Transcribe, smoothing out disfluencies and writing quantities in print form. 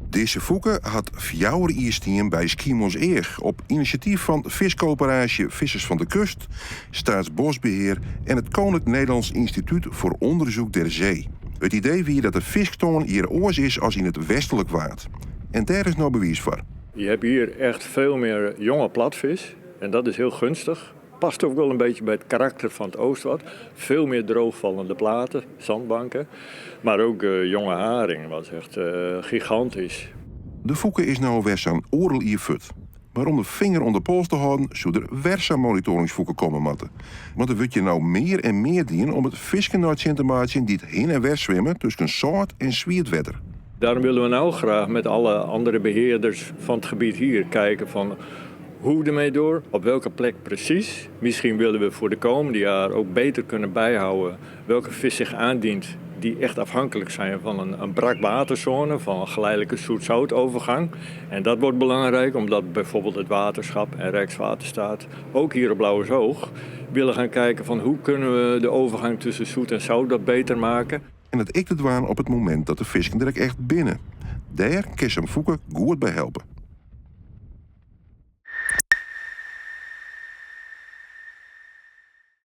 Deze Fouke had 4 eerstien bij Schiermons Eeg op initiatief van Viscoöperatie Vissers van de Kust, Staatsbosbeheer en het Koninklijk Nederlands Instituut voor Onderzoek der Zee. Het idee wie dat de visktoon hier oors is als in het westelijk waard. En daar is nou bewijs voor. Je hebt hier echt veel meer jonge platvis en dat is heel gunstig. Past ook wel een beetje bij het karakter van het Oostwaard. Veel meer droogvallende platen, zandbanken. Maar ook jonge haring was echt gigantisch. De Fouke is nou weer zo'n oorl hier fut. Maar om de vinger onder de pols te houden, zou er weer monitoringsvoeken komen moeten. Want er wordt je nou meer en meer dienen om het visken naar te maken die het heen en weer zwemmen tussen zout en zwietwetter. Daarom willen we nou graag met alle andere beheerders van het gebied hier kijken van hoe ermee door, op welke plek precies. Misschien willen we voor de komende jaren ook beter kunnen bijhouden welke vis zich aandient die echt afhankelijk zijn van een brakwaterzone, van een geleidelijke zoet-zoutovergang. En dat wordt belangrijk omdat bijvoorbeeld het waterschap en Rijkswaterstaat ook hier op Blauwershoog willen gaan kijken van hoe kunnen we de overgang tussen zoet en zout dat beter maken. En dat ik het waan op het moment dat de visken direct echt binnen. Daar kan zijn Fouke goed bij helpen.